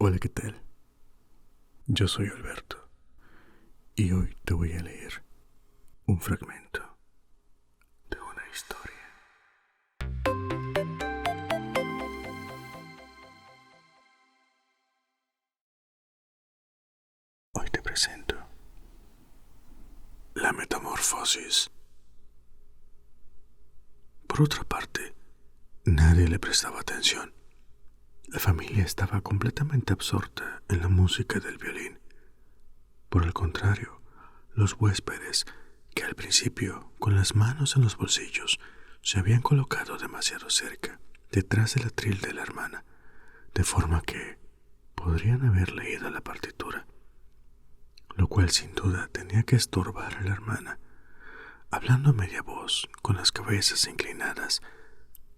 Hola, ¿qué tal? Yo soy Alberto y hoy te voy a leer un fragmento de una historia. Hoy te presento La Metamorfosis. Por otra parte, nadie le prestaba atención. La familia estaba completamente absorta en la música del violín. Por el contrario, los huéspedes, que al principio, con las manos en los bolsillos, se habían colocado demasiado cerca, detrás del atril de la hermana, de forma que podrían haber leído la partitura, lo cual sin duda tenía que estorbar a la hermana. Hablando a media voz, con las cabezas inclinadas,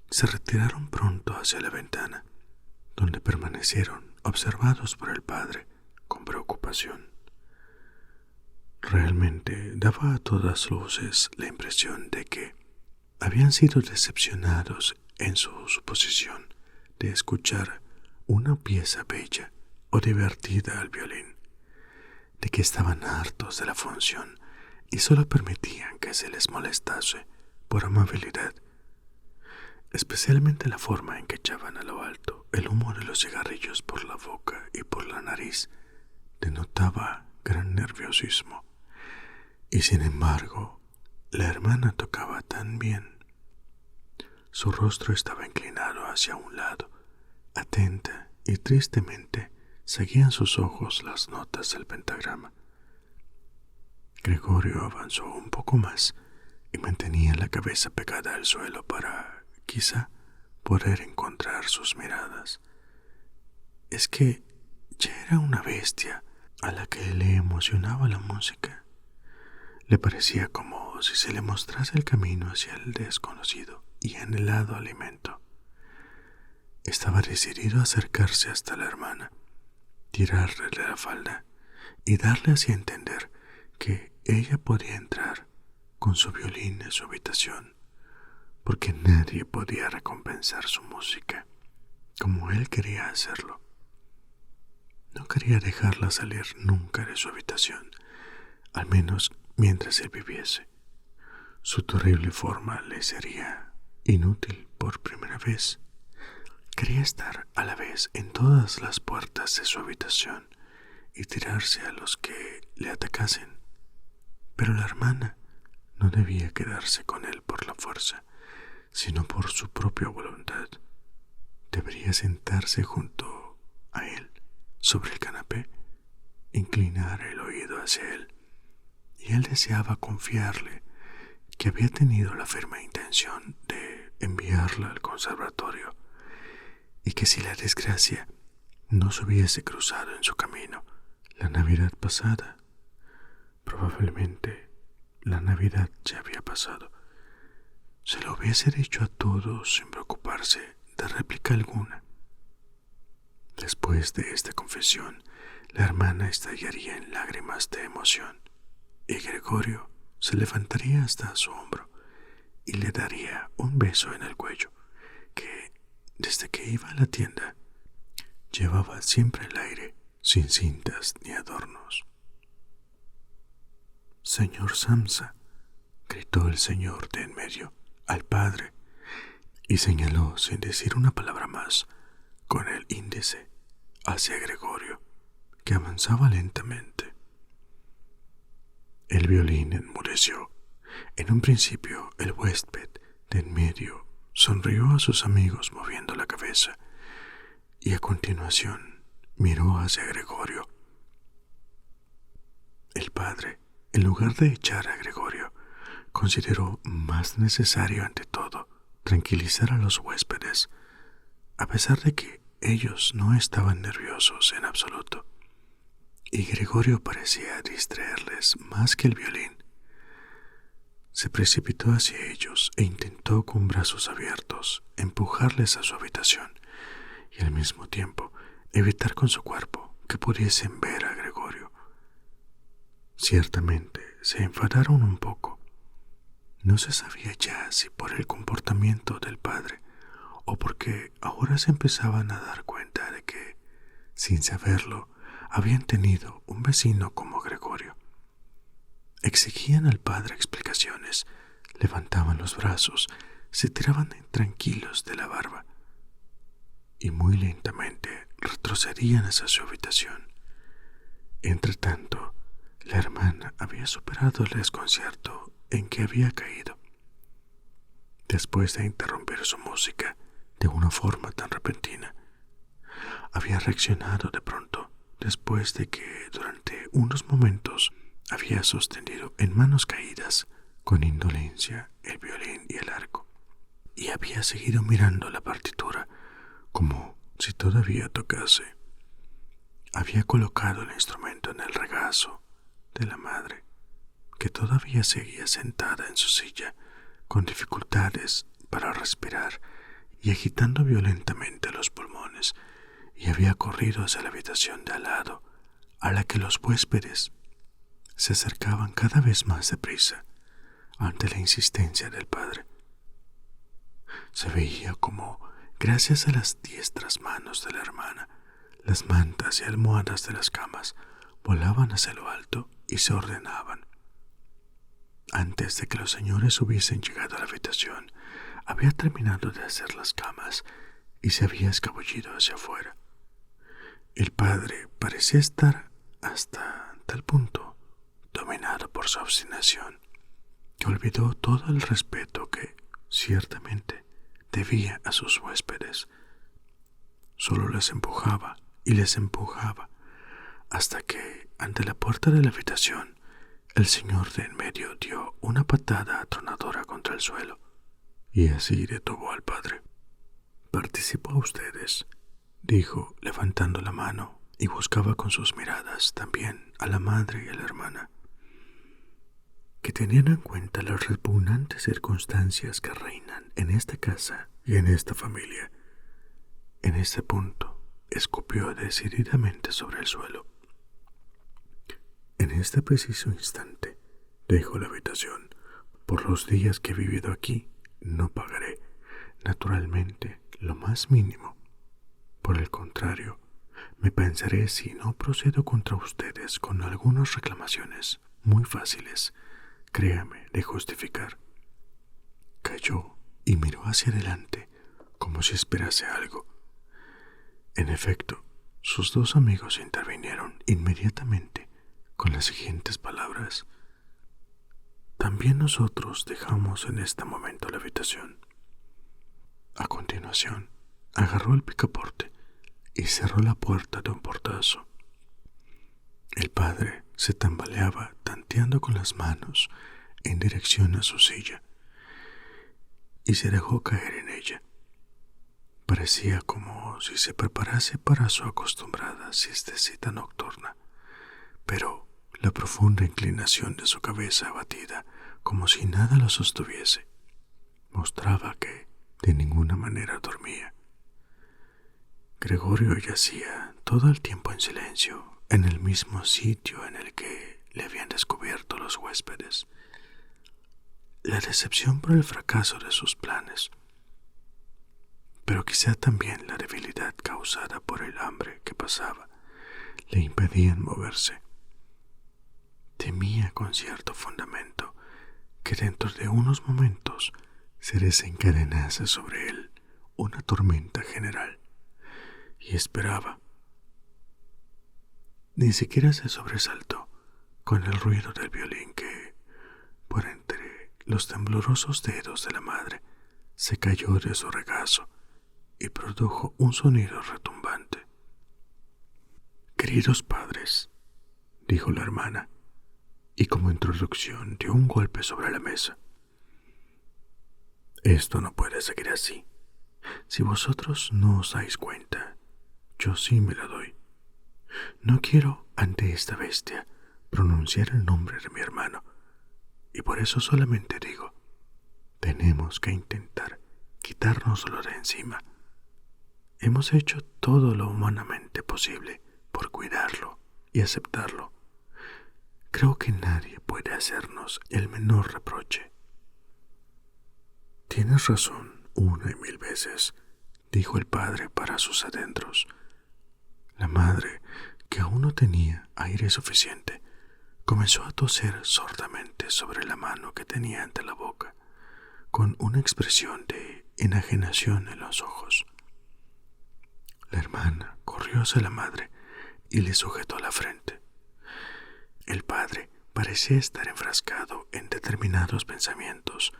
se retiraron pronto hacia la ventana, donde permanecieron observados por el padre con preocupación. Realmente daba a todas luces la impresión de que habían sido decepcionados en su suposición de escuchar una pieza bella o divertida al violín, de que estaban hartos de la función y solo permitían que se les molestase por amabilidad, especialmente la forma en que echaban a lo alto el humo de los cigarrillos por la boca y por la nariz denotaba gran nerviosismo. Y sin embargo, la hermana tocaba tan bien. Su rostro estaba inclinado hacia un lado, atenta y tristemente seguían sus ojos las notas del pentagrama. Gregorio avanzó un poco más y mantenía la cabeza pegada al suelo para, quizá, poder encontrar sus miradas. Es que ya era una bestia a la que le emocionaba la música. Le parecía como si se le mostrase el camino hacia el desconocido y anhelado alimento. Estaba decidido a acercarse hasta la hermana, tirarle de la falda y darle así a entender que ella podía entrar con su violín en su habitación, porque nadie podía recompensar su música como él quería hacerlo. No quería dejarla salir nunca de su habitación, al menos mientras él viviese. Su terrible forma le sería inútil por primera vez. Quería estar a la vez en todas las puertas de su habitación y tirarse a los que le atacasen. Pero la hermana no debía quedarse con él por la fuerza, sino por su propia voluntad. Debería sentarse junto a él sobre el canapé, inclinar el oído hacia él, y él deseaba confiarle que había tenido la firme intención de enviarla al conservatorio y que si la desgracia no se hubiese cruzado en su camino la Navidad pasada, probablemente la Navidad ya había pasado, se lo hubiese dicho a todos sin preocuparse de réplica alguna. Después de esta confesión, la hermana estallaría en lágrimas de emoción y Gregorio se levantaría hasta su hombro y le daría un beso en el cuello que, desde que iba a la tienda, llevaba siempre al aire, sin cintas ni adornos. «Señor Samsa», gritó el señor de en medio al padre y señaló sin decir una palabra más con el índice hacia Gregorio, que avanzaba lentamente. El violín enmudeció. En un principio, el huésped de en medio sonrió a sus amigos moviendo la cabeza y a continuación miró hacia Gregorio. El padre, en lugar de echar a Gregorio, consideró más necesario ante todo tranquilizar a los huéspedes, a pesar de que ellos no estaban nerviosos en absoluto, y Gregorio parecía distraerles más que el violín. Se precipitó hacia ellos e intentó con brazos abiertos empujarles a su habitación y al mismo tiempo evitar con su cuerpo que pudiesen ver a Gregorio. Ciertamente se enfadaron un poco. No se sabía ya si por el comportamiento del padre o porque ahora se empezaban a dar cuenta de que sin saberlo, habían tenido un vecino como Gregorio. Exigían al padre explicaciones, levantaban los brazos, se tiraban intranquilos de la barba y muy lentamente retrocedían hacia su habitación. Entretanto, la hermana había superado el desconcierto en que había caído. Después de interrumpir su música de una forma tan repentina, había reaccionado de pronto, después de que durante unos momentos había sostenido en manos caídas con indolencia el violín y el arco, y había seguido mirando la partitura como si todavía tocase. Había colocado el instrumento en el regazo de la madre, que todavía seguía sentada en su silla, con dificultades para respirar y agitando violentamente los pulmones, y había corrido hacia la habitación de al lado, a la que los huéspedes se acercaban cada vez más deprisa ante la insistencia del padre. Se veía como, gracias a las diestras manos de la hermana, las mantas y almohadas de las camas volaban hacia lo alto y se ordenaban. Antes de que los señores hubiesen llegado a la habitación, había terminado de hacer las camas y se había escabullido hacia afuera. El padre parecía estar hasta tal punto dominado por su obstinación que olvidó todo el respeto que, ciertamente, debía a sus huéspedes. Solo les empujaba y les empujaba hasta que, ante la puerta de la habitación, el señor de en medio dio una patada atronadora contra el suelo y así detuvo al padre. «Participo a ustedes», dijo, levantando la mano, y buscaba con sus miradas también a la madre y a la hermana, que tenían en cuenta las repugnantes circunstancias que reinan en esta casa y en esta familia. En este punto, escupió decididamente sobre el suelo. «En este preciso instante, dejo la habitación. Por los días que he vivido aquí, no pagaré, naturalmente, lo más mínimo. Por el contrario, me pensaré si no procedo contra ustedes con algunas reclamaciones muy fáciles, créame, de justificar». Calló y miró hacia adelante como si esperase algo. En efecto, sus dos amigos intervinieron inmediatamente con las siguientes palabras: «También nosotros dejamos en este momento la habitación». A continuación, agarró el picaporte y cerró la puerta de un portazo. El padre se tambaleaba tanteando con las manos en dirección a su silla y se dejó caer en ella. Parecía como si se preparase para su acostumbrada siestecita nocturna, pero la profunda inclinación de su cabeza abatida, como si nada lo sostuviese, mostraba que de ninguna manera dormía. Gregorio yacía todo el tiempo en silencio, en el mismo sitio en el que le habían descubierto los huéspedes. La decepción por el fracaso de sus planes, pero quizá también la debilidad causada por el hambre que pasaba, le impedían moverse. Temía con cierto fundamento que dentro de unos momentos se desencadenase sobre él una tormenta general, y esperaba. Ni siquiera se sobresaltó con el ruido del violín que, por entre los temblorosos dedos de la madre, se cayó de su regazo y produjo un sonido retumbante. «Queridos padres», dijo la hermana, y como introducción dio un golpe sobre la mesa, «esto no puede seguir así. Si vosotros no os dais cuenta, yo sí me la doy. No quiero, ante esta bestia, pronunciar el nombre de mi hermano, y por eso solamente digo, tenemos que intentar quitárnoslo de encima. Hemos hecho todo lo humanamente posible por cuidarlo y aceptarlo. Creo que nadie puede hacernos el menor reproche». «Tienes razón 1 y 1000 veces», dijo el padre para sus adentros. «La madre tenía aire suficiente, comenzó a toser sordamente sobre la mano que tenía ante la boca, con una expresión de enajenación en los ojos. La hermana corrió hacia la madre y le sujetó la frente. El padre parecía estar enfrascado en determinados pensamientos.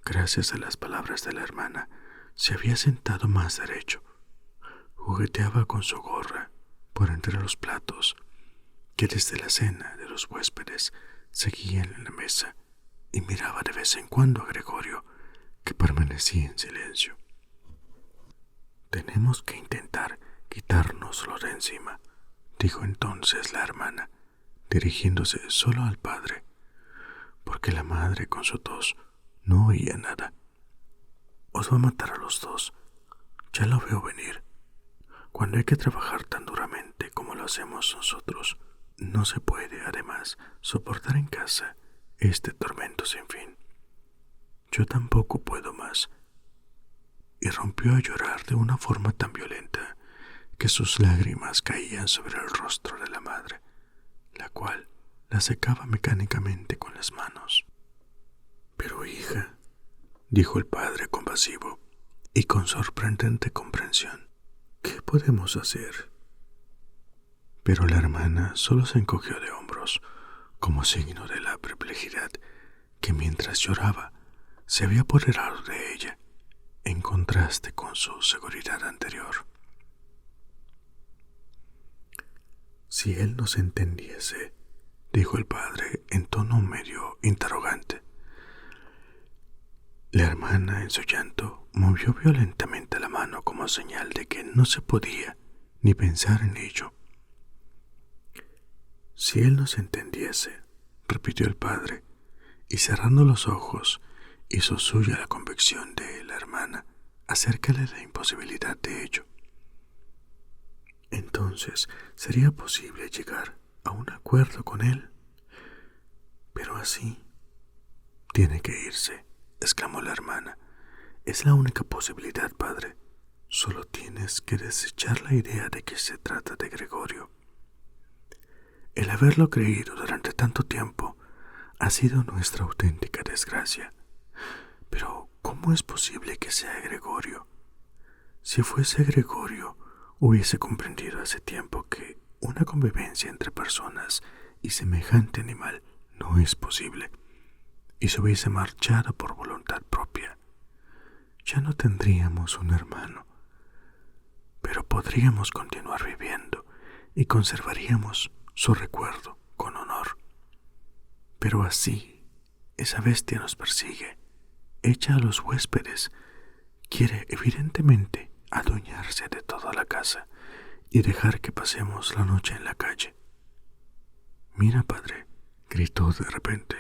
Gracias a las palabras de la hermana, se había sentado más derecho. Jugueteaba con su gorra por entre los platos que desde la cena de los huéspedes seguían en la mesa, y miraba de vez en cuando a Gregorio, que permanecía en silencio. «Tenemos que intentar quitárnoslo de encima», dijo entonces la hermana, dirigiéndose solo al padre, porque la madre con su tos no oía nada. «Os va a matar a los dos, ya lo veo venir. Cuando hay que trabajar tan duramente como lo hacemos nosotros, no se puede, además, soportar en casa este tormento sin fin. Yo tampoco puedo más». Y rompió a llorar de una forma tan violenta que sus lágrimas caían sobre el rostro de la madre, la cual la secaba mecánicamente con las manos. «Pero, hija», dijo el padre compasivo y con sorprendente comprensión, «¿qué podemos hacer?». Pero la hermana solo se encogió de hombros, como signo de la perplejidad que mientras lloraba se había apoderado de ella, en contraste con su seguridad anterior. «Si él nos entendiese», dijo el padre en tono medio interrogante. La hermana, en su llanto, movió violentamente la mano como señal de que no se podía ni pensar en ello. «Si él nos entendiese», repitió el padre, y cerrando los ojos hizo suya la convicción de la hermana acerca de la imposibilidad de ello. «Entonces sería posible llegar a un acuerdo con él. Pero así tiene que irse», exclamó la hermana. «Es la única posibilidad, padre. Solo tienes que desechar la idea de que se trata de Gregorio. El haberlo creído durante tanto tiempo ha sido nuestra auténtica desgracia. Pero, ¿cómo es posible que sea Gregorio? Si fuese Gregorio, hubiese comprendido hace tiempo que una convivencia entre personas y semejante animal no es posible, y se hubiese marchado por voluntad propia. Ya no tendríamos un hermano, pero podríamos continuar viviendo y conservaríamos su recuerdo con honor. Pero así, esa bestia nos persigue, echa a los huéspedes, quiere evidentemente adueñarse de toda la casa y dejar que pasemos la noche en la calle. Mira, padre», gritó de repente,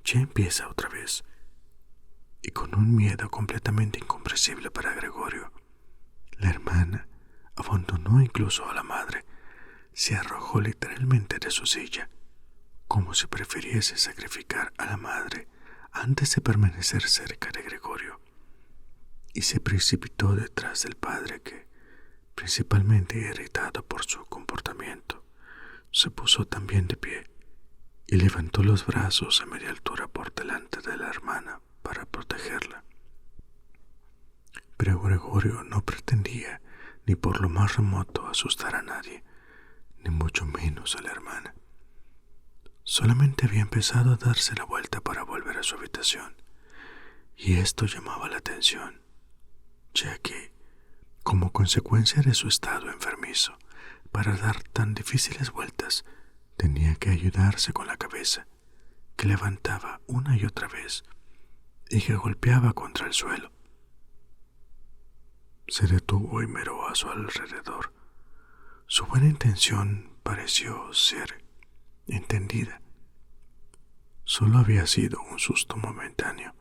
«ya empieza otra vez». Y con un miedo completamente incomprensible para Gregorio, la hermana abandonó incluso a la madre, se arrojó literalmente de su silla, como si prefiriese sacrificar a la madre antes de permanecer cerca de Gregorio, y se precipitó detrás del padre que, principalmente irritado por su comportamiento, se puso también de pie y levantó los brazos a media altura por delante de la hermana para protegerla. Pero Gregorio no pretendía ni por lo más remoto asustar a nadie, ni mucho menos a la hermana. Solamente había empezado a darse la vuelta para volver a su habitación, y esto llamaba la atención, ya que, como consecuencia de su estado enfermizo, para dar tan difíciles vueltas, tenía que ayudarse con la cabeza, que levantaba una y otra vez, y que golpeaba contra el suelo. Se detuvo y miró a su alrededor. Su buena intención pareció ser entendida. Solo había sido un susto momentáneo.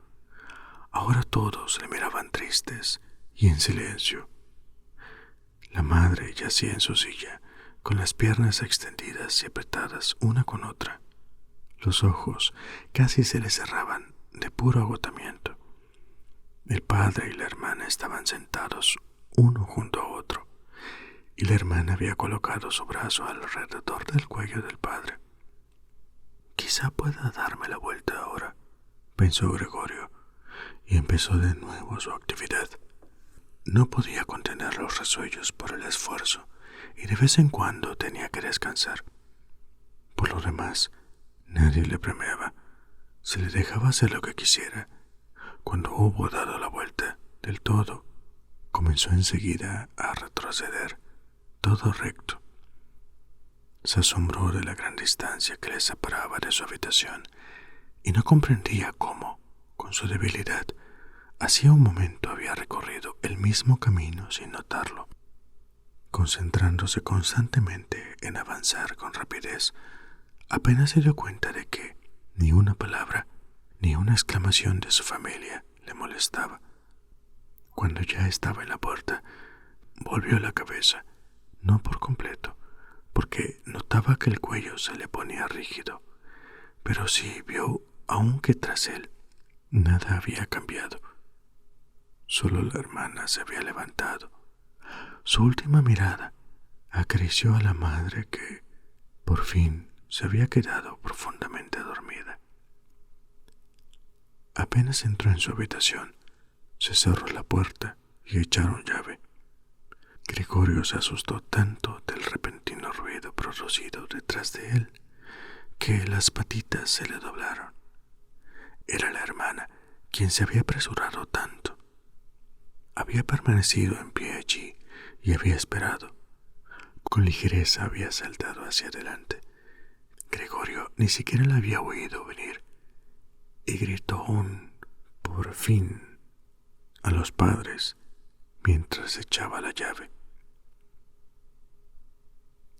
Ahora todos le miraban tristes y en silencio. La madre yacía en su silla, con las piernas extendidas y apretadas una con otra. Los ojos casi se le cerraban de puro agotamiento. El padre y la hermana estaban sentados uno junto a otro, y la hermana había colocado su brazo alrededor del cuello del padre. Quizá pueda darme la vuelta ahora, pensó Gregorio, y empezó de nuevo su actividad. No podía contener los resuellos por el esfuerzo, y de vez en cuando tenía que descansar. Por lo demás, nadie le premiaba. Se le dejaba hacer lo que quisiera. Cuando hubo dado la vuelta del todo, comenzó enseguida a retroceder, todo recto. Se asombró de la gran distancia que le separaba de su habitación y no comprendía cómo, con su debilidad, hacía un momento había recorrido el mismo camino sin notarlo. Concentrándose constantemente en avanzar con rapidez, apenas se dio cuenta de que ni una palabra, ni una exclamación de su familia le molestaba. Cuando ya estaba en la puerta, volvió la cabeza, no por completo, porque notaba que el cuello se le ponía rígido, pero sí vio aún que tras él nada había cambiado. Solo la hermana se había levantado. Su última mirada acarició a la madre que, por fin, se había quedado profundamente dormida. Apenas entró en su habitación, se cerró la puerta y echaron llave. Gregorio se asustó tanto del repentino ruido producido detrás de él que las patitas se le doblaron. Era la hermana quien se había apresurado tanto. Había permanecido en pie allí y había esperado. Con ligereza había saltado hacia adelante. Gregorio ni siquiera la había oído venir y gritó un «por fin» a los padres mientras echaba la llave.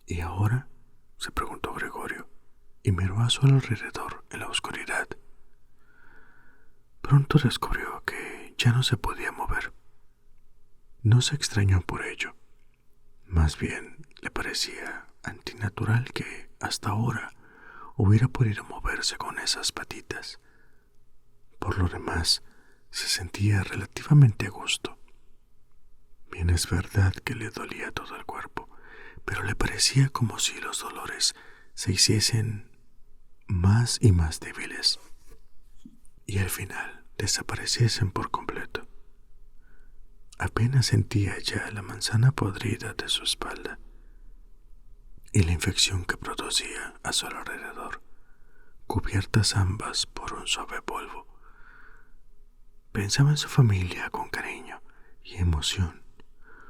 ¿Y ahora?, se preguntó Gregorio y miró a su alrededor en la oscuridad. Pronto descubrió que ya no se podía mover. No se extrañó por ello. Más bien le parecía antinatural que hasta ahora hubiera podido moverse con esas patitas. Por lo demás, se sentía relativamente a gusto. Bien es verdad que le dolía todo el cuerpo, pero le parecía como si los dolores se hiciesen más y más débiles y al final desapareciesen por completo. Apenas sentía ya la manzana podrida de su espalda y la infección que producía a su alrededor, cubiertas ambas por un suave polvo. Pensaba en su familia con cariño y emoción.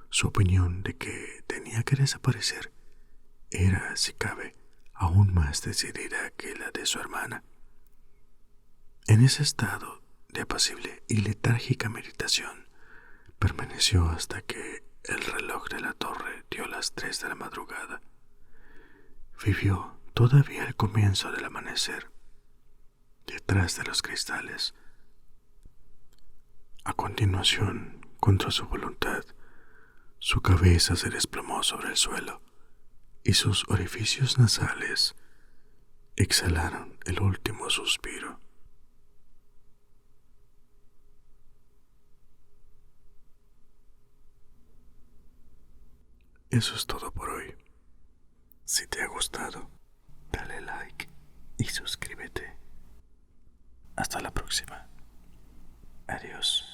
Su opinión de que tenía que desaparecer era, si cabe, aún más decidida que la de su hermana. En ese estado de apacible y letárgica meditación, permaneció hasta que el reloj de la torre dio las 3 de la madrugada. Vivió todavía el comienzo del amanecer, detrás de los cristales. A continuación, contra su voluntad, su cabeza se desplomó sobre el suelo y sus orificios nasales exhalaron el último suspiro. Eso es todo por hoy. Si te ha gustado, dale like y suscríbete. Hasta la próxima. Adiós.